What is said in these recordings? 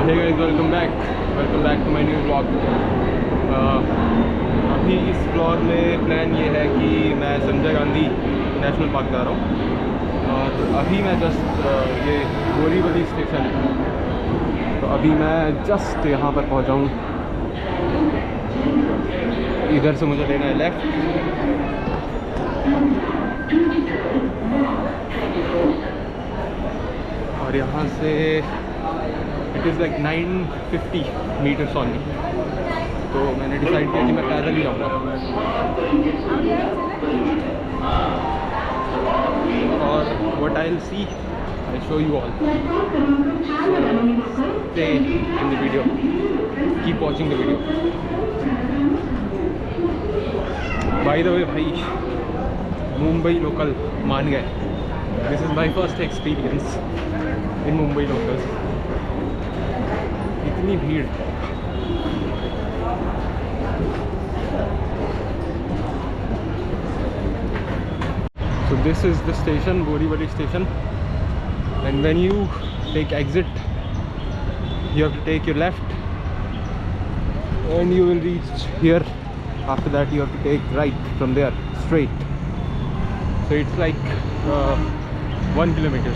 Hey guys, welcome back to my new vlog. अभी इस vlog में प्लान ये है कि मैं संजय गांधी नेशनल पार्क जा रहा हूँ और अभी मैं जस्ट ये बोरीवली स्टेशन है, तो अभी मैं जस्ट यहाँ पर पहुँचा हूँ। इधर से मुझे लेना है लेफ़्ट, और यहाँ से it is like 950 meters only. तो मैंने डिसाइड किया कि मैं पैदल ही जाऊँगा और what I will see I show you all. Stay in the video, keep watching the video. By the way भाई, मुंबई लोकल मान गए। This is my first experience in Mumbai local. इतनी भीड़, so this is the station, Borivali station, and when you take exit you have to take your left and you will reach here. After that you have to take right from there straight, so it's like 1 kilometer,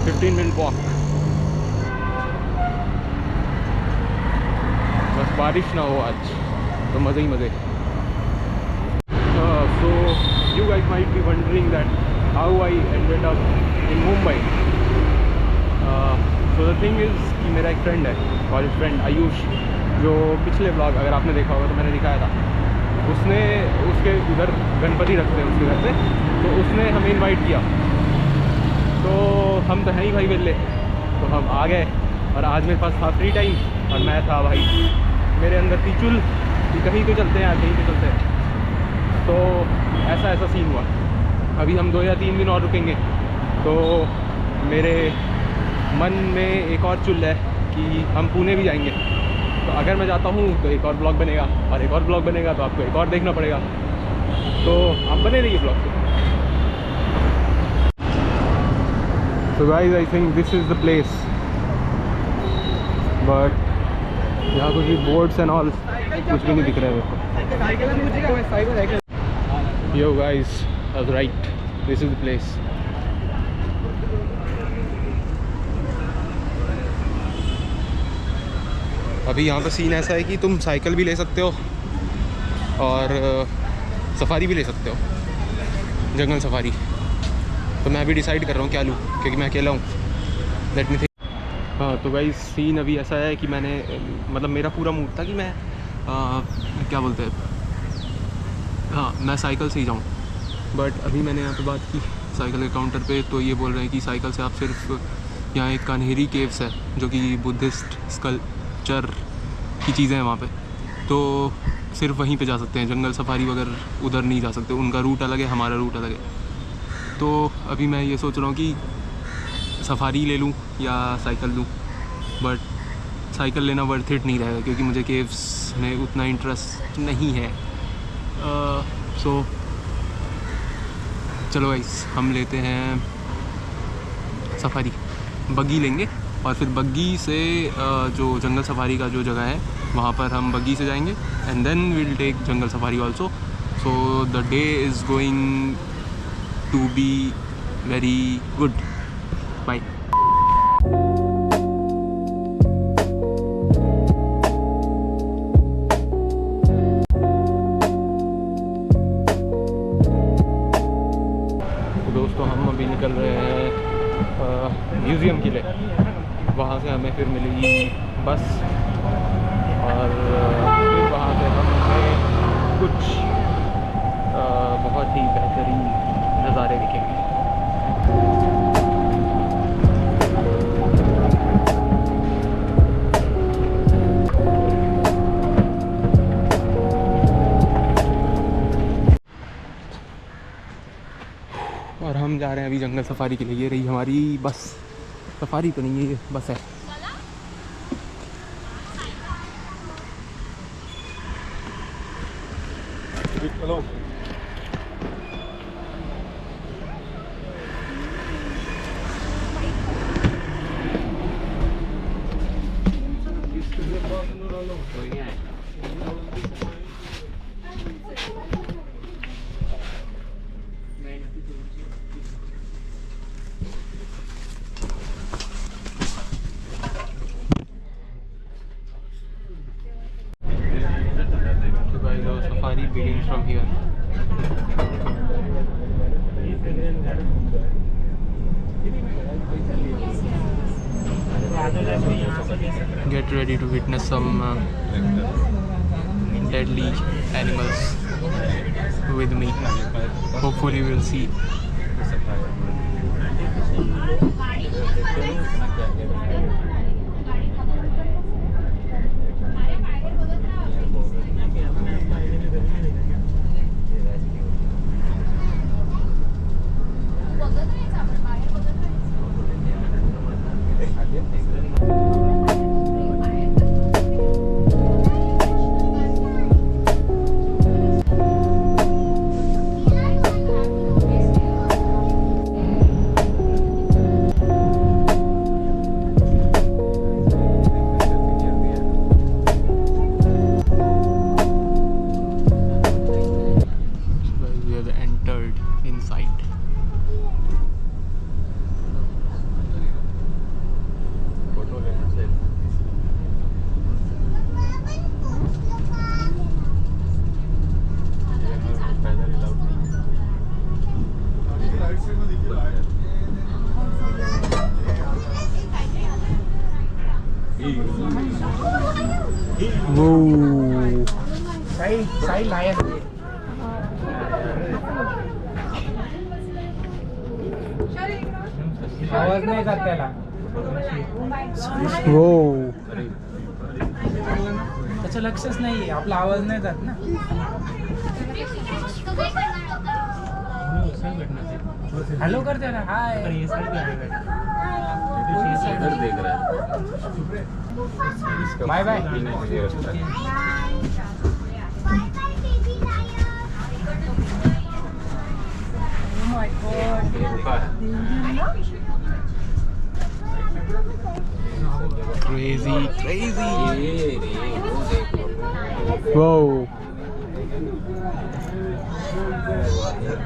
15-minute walk. बस बारिश ना हो आज तो मज़े ही मज़े। So you guys might be wondering that how I ended up in Mumbai. So the thing is कि मेरा एक फ्रेंड है, कॉलेज फ्रेंड आयुष, जो पिछले ब्लॉग अगर आपने देखा होगा तो मैंने दिखाया था। उसने उसके उधर गणपति रखते हैं उसके घर से, तो उसने हमें इनवाइट किया। तो हम तो हैं ही भाई वेले, तो हम आ गए। और आज मेरे पास था फ्री टाइम और मैं था भाई, मेरे अंदर थी चुल कि कहीं तो चलते हैं यार, कहीं तो चलते हैं। तो ऐसा सीन हुआ। अभी हम 2 या 3 दिन और रुकेंगे, तो मेरे मन में एक और चुल है कि हम पुणे भी जाएंगे। तो अगर मैं जाता हूँ तो एक और ब्लॉग बनेगा, और एक और ब्लॉग बनेगा तो आपको एक और देखना पड़ेगा। तो आप बने रहिए ब्लॉग पे। So guys, I think this is the place, but यहाँ कुछ भी बोर्ड्स एंड ऑल कुछ भी नहीं दिख रहा है मेरे को। Yo guys, I was right, this is the place. अभी यहाँ पे सीन ऐसा है कि तुम साइकिल भी ले सकते हो और सफारी भी ले सकते हो, जंगल सफारी। तो मैं अभी डिसाइड कर रहा हूँ क्या लूँ, क्योंकि मैं अकेला हूँ। Let me think. हाँ तो गाइस, सीन अभी ऐसा है कि मैंने मतलब मेरा पूरा मूड था कि मैं क्या बोलते हैं, हाँ मैं साइकिल से ही जाऊँ। बट अभी मैंने यहाँ पे बात की साइकिल के काउंटर पे, तो ये बोल रहे हैं कि साइकिल से आप सिर्फ यहाँ एक कान्हेरी केव्स है जो कि बुद्धिस्ट स्कल्पचर की चीज़ें हैं वहाँ पे, तो सिर्फ वहीं पे जा सकते हैं। जंगल सफारी वगैरह उधर नहीं जा सकते, उनका रूट अलग है, हमारा रूट अलग है। तो अभी मैं ये सोच रहा हूँ कि सफारी ले लूँ या साइकिल लूँ, बट साइकिल लेना वर्थ इट नहीं रहेगा क्योंकि मुझे केव्स में उतना इंटरेस्ट नहीं है। सो चलो गाइस, हम लेते हैं सफारी, बग्गी लेंगे और फिर बग्गी से जो जंगल सफारी का जो जगह है वहाँ पर हम बग्गी से जाएंगे and then will take jungle safari also. So the day is going to be very good. Bye. दोस्तों हम अभी निकल रहे हैं म्यूज़ियम के लिए। वहाँ से हमें फिर मिलेगी बस और फिर वहाँ से हमें कुछ बहुत ही बेहतरीन नज़ारे दिखेंगे। और हम जा रहे हैं अभी जंगल सफारी के लिए। ये रही हमारी बस, सफारी तो नहीं है, ये बस है। Hello Get ready to witness some deadly animals with me. Hopefully we'll see. We have entered inside. Whoa! Side lion. आवाज नाही जात त्याला. Whoa! त्याचं लक्षच नाहीये, आपला आवाज नाही जात ना. हॅलो कर त्याला. Hi. Bye bye. Crazy, crazy. Whoa.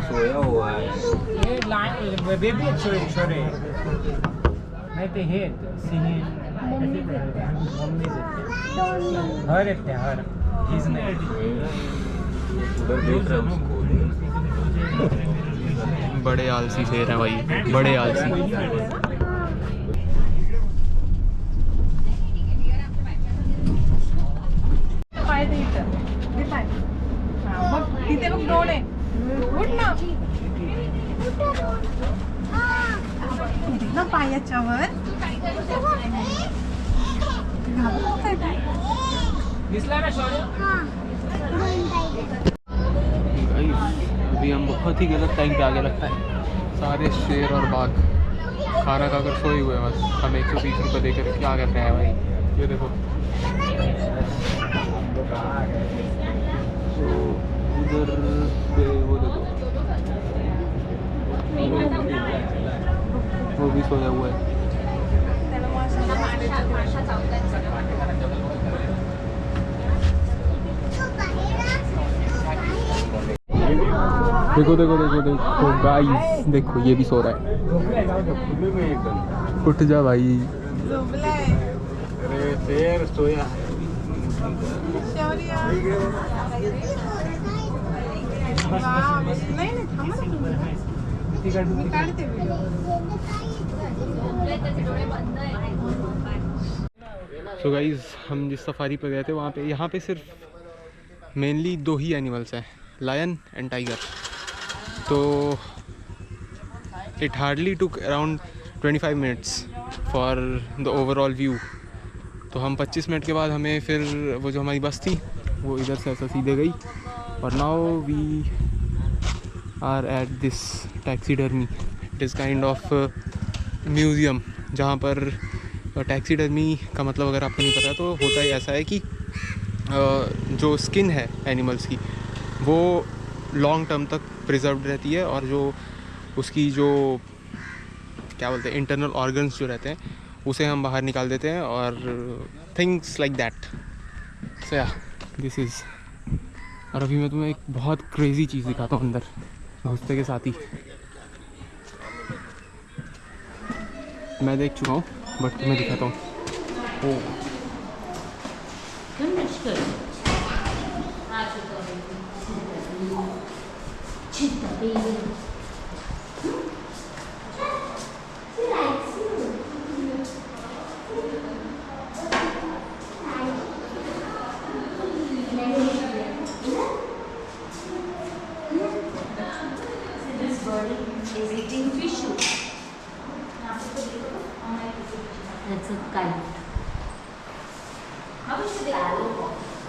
सोया हुआ है. हे लाइन बेबी छोटे छोटे नाही ते हे सिंह हर एक ते हर हीच नाही. बड़े आलसी शेर हैं भाई, बड़े आलसी. तिथे बघ डोळे उठ ना पायाच्यावर दिसला ना शौर्य. अभी हम बहुत ही गलत टाइम पे आगे लगता है. सारे शेर और बाघ खाना खाकर सोए हुए हैं बस. हम 120 रुपये देकर क्या कर रहे हैं भाई. ये देखो उधर पे वो देखो, वो भी सोया हुआ है. देखो देखो देखो देखो गाइस, देखो ये भी सो रहा है. उठ जा भाई. अरे शेर सोया. सो गाइस, हम जिस सफारी पे गए थे वहाँ पे, यहाँ पे सिर्फ मेनली 2 ही एनिमल्स हैं, लायन एंड टाइगर. तो it hardly took around 25 minutes for the overall view. तो हम 25 मिनट के बाद हमें फिर वो जो हमारी बस थी वो इधर से ऐसा सीधे गई. और now we are at this taxidermy. It is kind of museum जहाँ पर टैक्सीडर्मी का मतलब अगर आपको नहीं पता तो होता ही ऐसा है कि जो स्किन है एनिमल्स की वो लॉन्ग टर्म तक प्रिजर्व्ड रहती है, और जो उसकी जो क्या बोलते हैं इंटरनल ऑर्गन्स जो रहते हैं उसे हम बाहर निकाल देते हैं और थिंग्स लाइक दैट. सो या दिस इज़. और अभी मैं तुम्हें एक बहुत क्रेज़ी चीज़ दिखाता हूँ अंदर घुसते के साथ ही. मैं देख चुका हूँ बट तुम्हें दिखाता हूँ.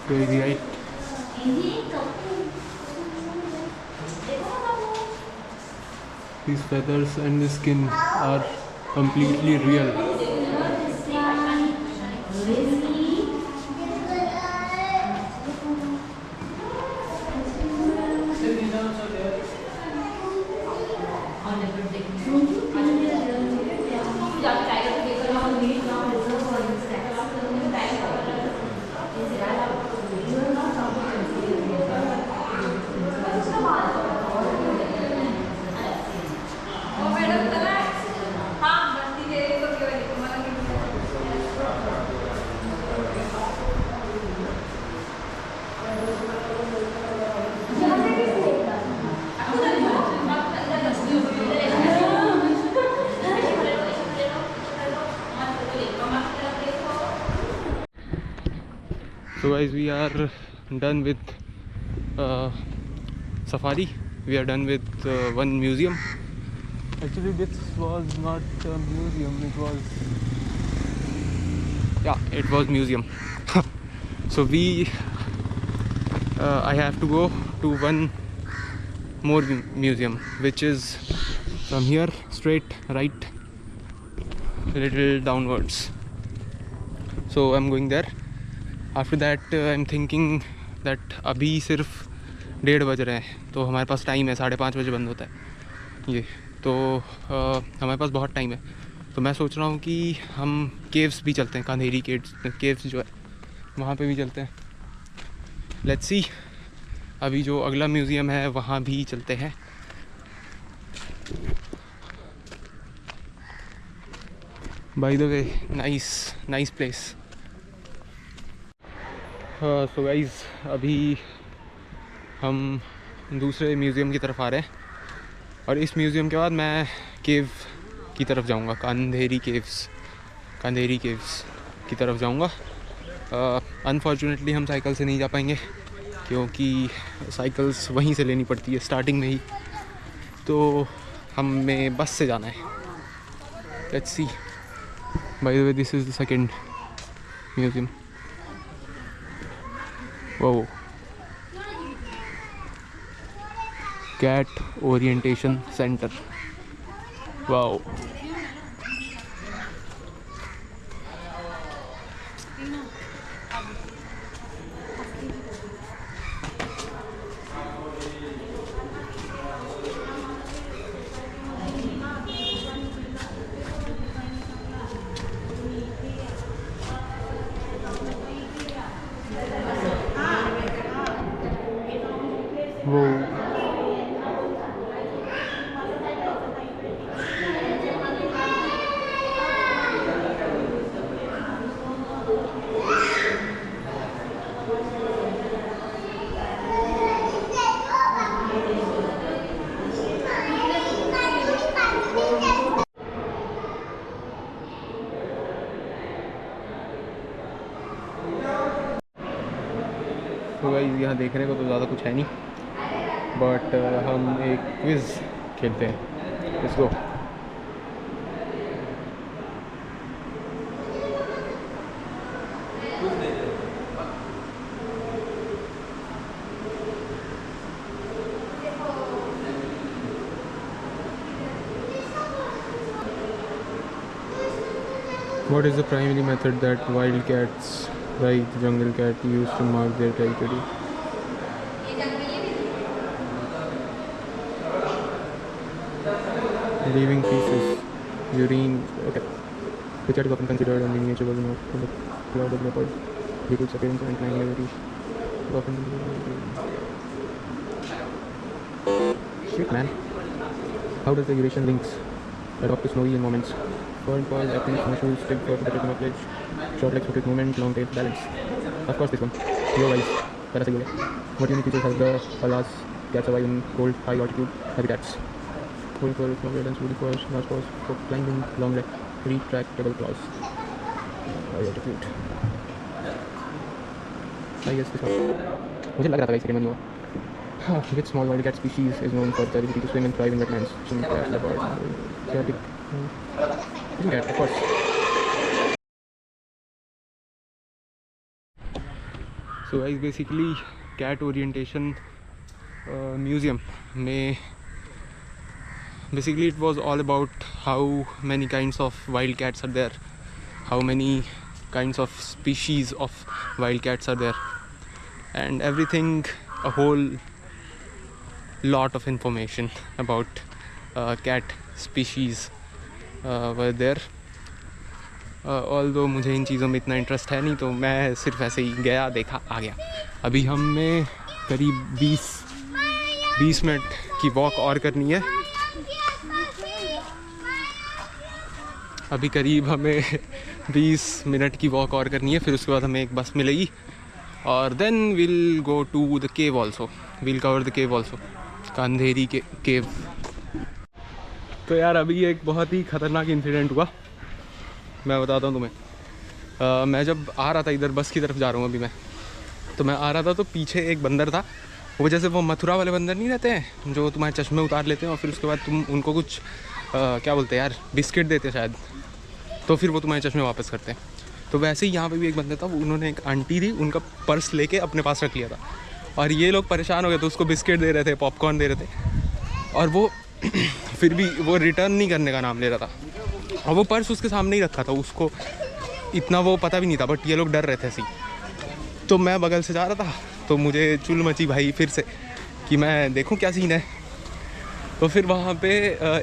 Crazy, right? These feathers and the skin are completely real. So guys, we are done with safari. We are done with one museum. Actually, this was not a museum. It was museum. So I have to go to one more museum, which is from here straight right, a little downwards. So I'm going there. After that I am thinking that अभी सिर्फ 1:30 बज रहे हैं, तो हमारे पास time है, 5:30 बजे बंद होता है ये, तो हमारे पास बहुत टाइम है। तो मैं सोच रहा हूँ कि हम केव्स भी चलते हैं, कांधेरी केव्स जो है वहाँ पे भी चलते हैं। लेट्स सी, अभी जो अगला म्यूज़ियम है वहाँ भी चलते हैं। By the way, nice place. So guys, अभी हम दूसरे म्यूज़ियम की तरफ आ रहे हैं और इस म्यूज़ियम के बाद मैं केव की तरफ जाऊंगा, कांधेरी केव्स की तरफ जाऊंगा। अनफॉर्चुनेटली हम साइकिल से नहीं जा पाएंगे क्योंकि साइकिल्स वहीं से लेनी पड़ती है स्टार्टिंग में ही, तो हमें बस से जाना है। Let's see. By the way, this is the second museum. Wow. Cat Orientation Center. Wow. Whoa. तो गाइस, यहाँ देखने को तो ज़्यादा कुछ है नहीं, बट हम एक क्विज़ खेलते हैं। Let's go. What is the primary method that wild cats like jungle cat use to mark their territory? Leaving feces, urine. Okay. The cat is often considered a miniature version of the cloud of leopard due to its appearance and flying abilities. Often. Shit, man. How does the Eurasian lynx adopt to snowy environments? Current paws, active muscles, stick for protection of legs, short legs for quick movement, long tail, balance. Of course, this one. Your eyes. Para sahi hai. What unique features have the alas cats survive in cold, high altitude habitats? Full fur, small rodents, woody furs, large paws for climbing, long legs, retractable claws. High altitude. I guess this one. मुझे लग रहा था इसके में Which small wild cat species is known for its ability to swim and thrive in wetlands? Some cats, leopards, chaotic. Of course. So guys basically cat orientation museum में basically it was all about how many kinds of wild cats are there, how many kinds of species of wild cats are there, and everything, a whole lot of information about cat species were there. although मुझे इन चीज़ों में इतना interest है नहीं, तो मैं सिर्फ ऐसे ही गया, देखा, आ गया. अभी हमें करीब 20 मिनट की वॉक और करनी है. अभी करीब हमें 20 मिनट की वॉक और करनी है, फिर उसके बाद हमें एक बस मिलेगी और then will go to the cave also, will cover the cave also, Andheri के केव. तो यार अभी एक बहुत ही ख़तरनाक इंसिडेंट हुआ, मैं बताता हूँ तुम्हें. मैं जब आ रहा था इधर, बस की तरफ जा रहा हूँ अभी मैं, तो मैं आ रहा था तो पीछे एक बंदर था. वो जैसे वो मथुरा वाले बंदर नहीं रहते हैं जो तुम्हारे चश्मे उतार लेते हैं और फिर उसके बाद तुम उनको कुछ क्या बोलते हैं यार, बिस्किट देते हैं शायद, तो फिर वो तुम्हारे चश्मे वापस करते हैं. तो वैसे ही यहाँ पे भी एक बंदा था, उन्होंने एक आंटी थी, उनका पर्स लेके अपने पास रख लिया था और ये लोग परेशान हो गए, तो उसको बिस्किट दे रहे थे, पॉपकॉर्न दे रहे थे, और वो फिर भी वो रिटर्न नहीं करने का नाम ले रहा था. और वो पर्स उसके सामने ही रखा था, उसको इतना वो पता भी नहीं था, बट ये लोग डर रहे थे ऐसे. तो मैं बगल से जा रहा था, तो मुझे चुल मची भाई फिर से कि मैं देखूँ क्या सीन है. तो फिर वहाँ पे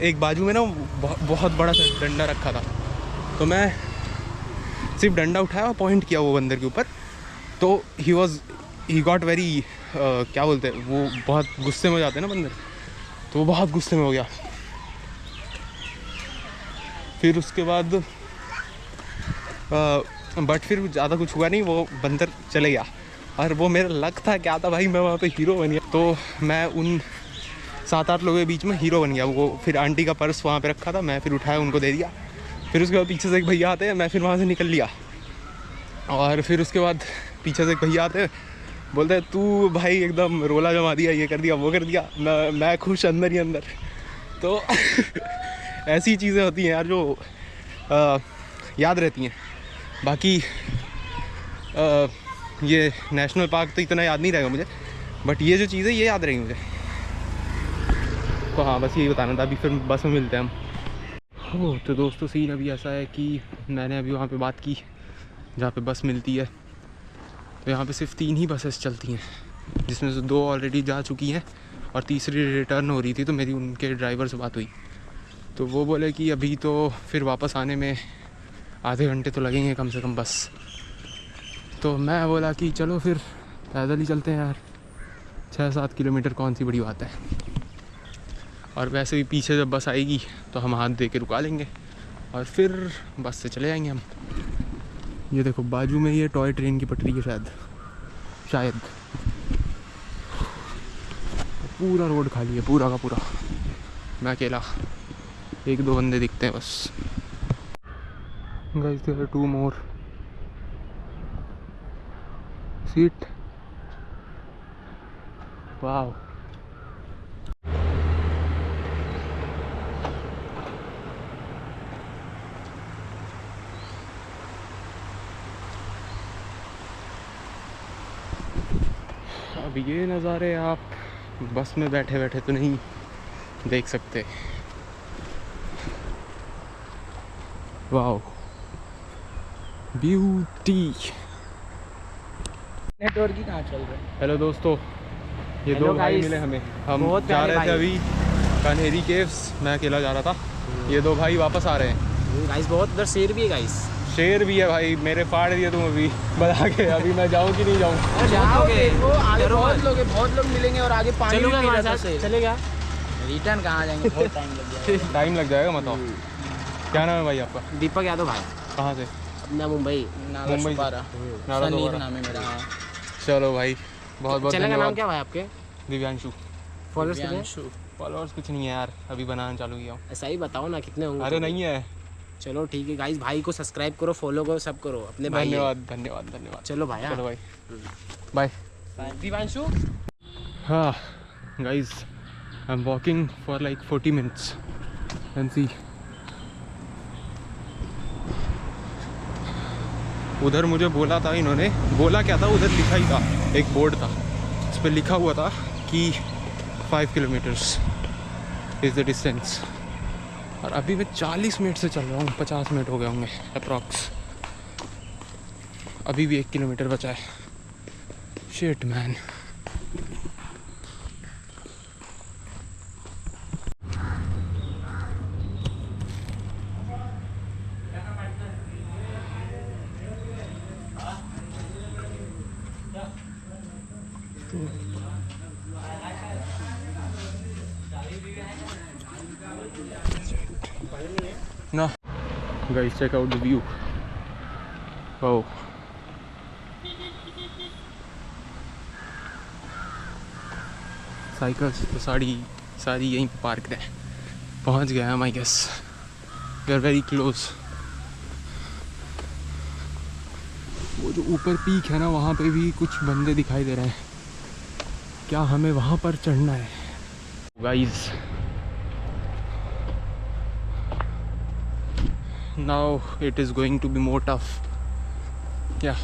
एक बाजू में ना बहुत बड़ा सा डंडा रखा था, तो मैं सिर्फ डंडा उठाया और पॉइंट किया वो बंदर के ऊपर. तो ही गॉट वेरी क्या बोलते हैं, वो बहुत गुस्से में हो जाते हैं ना बंदर, तो वो बहुत गुस्से में हो गया. फिर उसके बाद बट फिर ज़्यादा कुछ हुआ नहीं, वो बंदर चले गया. और वो मेरा लक था क्या था भाई, मैं वहाँ पे हीरो बन गया. तो मैं उन 7-8 लोगों के बीच में हीरो बन गया. वो फिर आंटी का पर्स वहाँ पे रखा था, मैं फिर उठाया, उनको दे दिया. फिर उसके बाद पीछे से एक भैया आते हैं, मैं फिर वहाँ से निकल लिया. और फिर उसके बाद पीछे से एक भैया आते हैं, बोलते हैं तू भाई एकदम रोला जमा दिया, ये कर दिया, वो कर दिया. मैं खुश अंदर ही अंदर. तो ऐसी चीज़ें होती हैं यार जो याद रहती हैं. बाकी ये नेशनल पार्क तो इतना याद नहीं रहेगा मुझे, बट ये जो चीज़ें ये याद रहेंगी मुझे. तो हाँ, बस यही बताना था. अभी फिर बस में मिलते हैं हम. तो दोस्तों सीन अभी ऐसा है कि मैंने अभी वहाँ पे बात की जहाँ पे बस मिलती है. तो यहाँ पे सिर्फ 3 ही बसेस चलती हैं, जिसमें से 2 ऑलरेडी जा चुकी हैं और तीसरी रिटर्न हो रही थी. तो मेरी उनके ड्राइवर से बात हुई, तो वो बोले कि अभी तो फिर वापस आने में आधे घंटे तो लगेंगे कम से कम बस. तो मैं बोला कि चलो फिर पैदल ही चलते हैं यार, 6-7 किलोमीटर कौन सी बड़ी बात है. और वैसे भी पीछे जब बस आएगी तो हम हाथ दे के रुका लेंगे और फिर बस से चले जाएंगे हम. ये देखो बाजू में ये टॉय ट्रेन की पटरी है शायद. पूरा रोड खाली है, पूरा का पूरा. मैं अकेला, 1-2 बंदे दिखते हैं बस. Guys there are 2 more seat. Wow. अब ये नज़ारे आप बस में बैठे बैठे तो नहीं देख सकते. Wow beauty. नेटवर्क ही कहाँ चल रहा है. हेलो दोस्तों, ये Hello 2 भाई guys. मिले हमें. हम बहुत जा प्यारे रहे थे भाई. अभी कान्हेरी केव्स, मैं अकेला जा रहा था. ये 2 भाई वापस आ रहे हैं. गाइस बहुत उधर शेर भी है गाइस. शेर भी है भाई, मेरे फाड़ दिए तुम अभी बता के. अभी मैं जाऊँ कि नहीं जाऊँ? जाओगे वो आगे बहुत लोग मिलेंगे और आगे पानी चलोगे भी हमारे रहता साथ, है. चलेगा. रिटर्न कहाँ जाएंगे, बहुत टाइम लग जाएगा. टाइम लग जाएगा. बताओ क्या नाम है भाई आपका? दीपक यादव भाई. कहाँ से? अपना मुंबई. नाला मुंबई से. सुपारा. नाला सनीर दोबारा. नाम है मेरा. चलो भाई, बहुत बहुत चलेगा. नाम धन्यवाद. क्या भाई आपके? दिव्यांशु. फॉलोअर्स कितने? दिव्यांशु. फॉलोअर्स कुछ नहीं है यार, अभी बनाना चालू किया हूँ. ऐसा ही बताओ ना कितने होंगे. अरे नहीं है. चलो ठीक है गाइस, भाई को सब्सक्राइब करो, फॉलो करो, सब करो. अपने भाई हैं. धन्यवाद धन्यवाद धन्यवाद. चलो भाई. चलो भाई, बाय. दिव्यांशु. हाँ guys, I'm walking for like 40 minutes and see. उधर मुझे बोला था इन्होंने, बोला क्या था उधर लिखा ही था एक बोर्ड था, उस पर लिखा हुआ था कि 5 किलोमीटर्स इज़ द डिस्टेंस। और अभी मैं 40 मिनट से चल रहा हूँ, 50 मिनट हो गए होंगे अप्रॉक्स। अभी भी 1 किलोमीटर बचा है। Shit man. No, guys, check out the view. Wow. Cycles तो सारी यहीं पार्क है। पहुंच गए हम, I guess we are very close. वो जो ऊपर पीक है ना, वहाँ पे भी कुछ बंदे दिखाई दे रहे हैं। क्या हमें वहाँ पर चढ़ना है guys? Now it is going to be more tough. Yeah.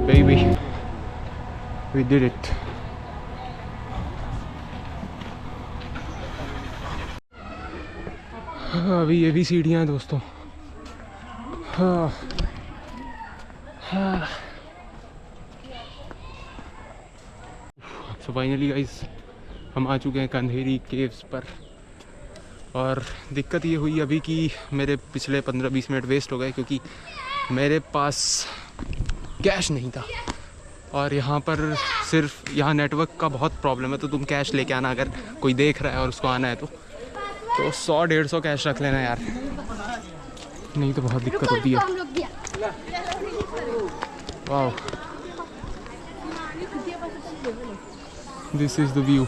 Baby, we did it. अभी ये भी सीढ़ियाँ हैं दोस्तों। सो फाइनली गाइस, हम आ चुके हैं कंधेरी केव्स पर। और दिक्कत ये हुई अभी कि मेरे पिछले 15-20 मिनट वेस्ट हो गए, क्योंकि मेरे पास कैश नहीं था। और यहाँ पर सिर्फ नेटवर्क का बहुत प्रॉब्लम है, तो तुम कैश लेके आना अगर कोई देख रहा है और उसको आना है तो 100-150 कैश रख लेना यार, नहीं तो बहुत दिक्कत होती है। वाह, दिस इज द व्यू।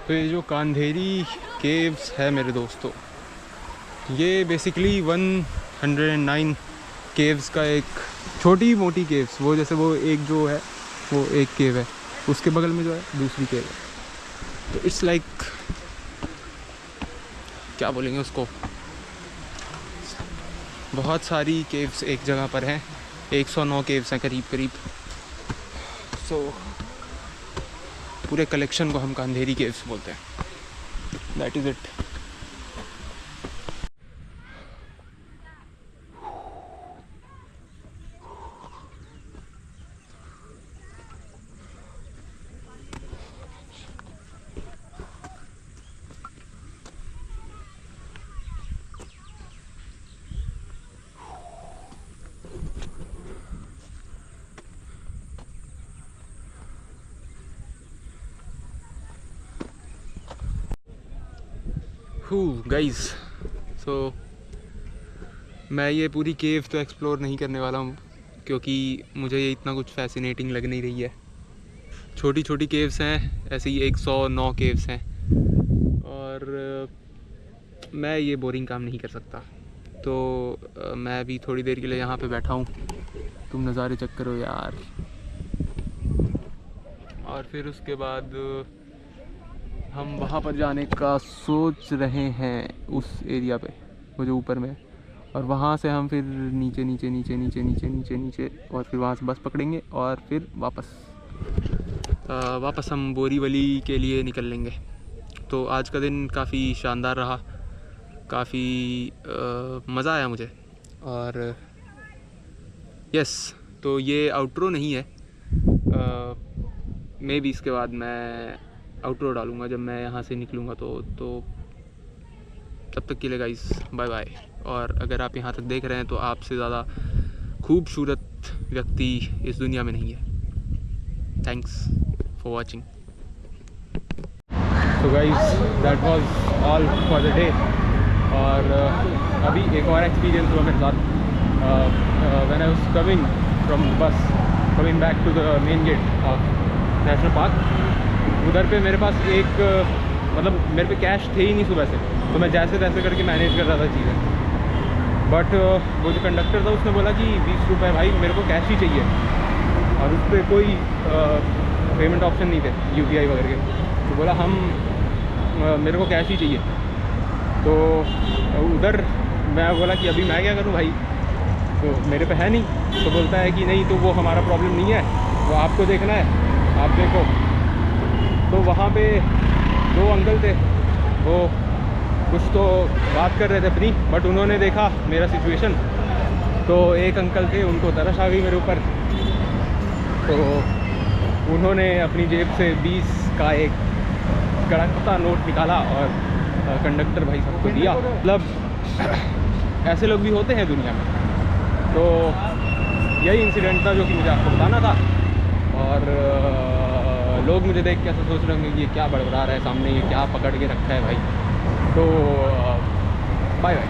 तो ये जो कांधेरी केव्स है मेरे दोस्तों, ये बेसिकली 109 केव्स का एक छोटी मोटी केव्स, वो जैसे वो एक जो है वो एक केव है, उसके बगल में जो है दूसरी केव है। तो इट्स लाइक क्या बोलेंगे उसको, बहुत सारी केव्स एक जगह पर हैं। 109 केव्स हैं करीब। सो पूरे कलेक्शन को हम कांधेरी केव्स बोलते हैं। That is it. गाइस, सो मैं ये पूरी केव तो एक्सप्लोर नहीं करने वाला हूँ, क्योंकि मुझे ये इतना कुछ फैसिनेटिंग लग नहीं रही है। छोटी छोटी केव्स हैं, ऐसे ही 109 केव्स हैं, और मैं ये बोरिंग काम नहीं कर सकता। तो मैं अभी थोड़ी देर के लिए यहाँ पे बैठा हूँ, तुम नज़ारे चेक करो यार। और फिर उसके बाद हम वहाँ पर जाने का सोच रहे हैं, उस एरिया पे, वो जो ऊपर में, और वहाँ से हम फिर नीचे और फिर वहाँ से बस पकड़ेंगे और फिर वापस हम बोरीवली के लिए निकल लेंगे। तो आज का दिन काफ़ी शानदार रहा, काफ़ी मज़ा आया मुझे। और यस, तो ये आउटरो नहीं है, मे बी इसके बाद मैं आउटरो डालूंगा जब मैं यहाँ से निकलूँगा। तो तब तक के लिए गाइस बाय बाय। और अगर आप यहाँ तक देख रहे हैं तो आपसे ज़्यादा खूबसूरत व्यक्ति इस दुनिया में नहीं है। Thanks for watching. तो guys, that was all for the day. और अभी एक और एक्सपीरियंस हुआ मेरे साथ। When I was coming from bus coming back to the main gate of national park, उधर पे मेरे पास एक मतलब मेरे पे कैश थे ही नहीं सुबह से, तो मैं जैसे तैसे करके मैनेज कर रहा था चीज़ें। बट वो जो कंडक्टर था उसने बोला कि 20 रुपये भाई मेरे को कैश ही चाहिए, और उस पर कोई पेमेंट ऑप्शन नहीं थे UPI वगैरह के। तो बोला हम मेरे को कैश ही चाहिए। तो उधर मैं बोला कि अभी मैं क्या करूं भाई, तो मेरे पे है नहीं। तो बोलता है कि नहीं तो वो हमारा प्रॉब्लम नहीं है, वो आपको देखना है, आप देखो। तो वहाँ पे 2 अंकल थे, वो कुछ तो बात कर रहे थे अपनी, बट उन्होंने देखा मेरा सिचुएशन, तो एक अंकल थे उनको तरस आ गई मेरे ऊपर। तो उन्होंने अपनी जेब से 20 का एक कड़कता नोट निकाला और कंडक्टर भाई सबको दिया। मतलब ऐसे लोग भी होते हैं दुनिया में। तो यही इंसिडेंट था जो कि मुझे आपको बताना था। और लोग मुझे देख के ऐसा सोच रहे होंगे कि ये क्या बड़बड़ा रहा है सामने, ये क्या पकड़ के रखा है भाई। तो बाय बाय।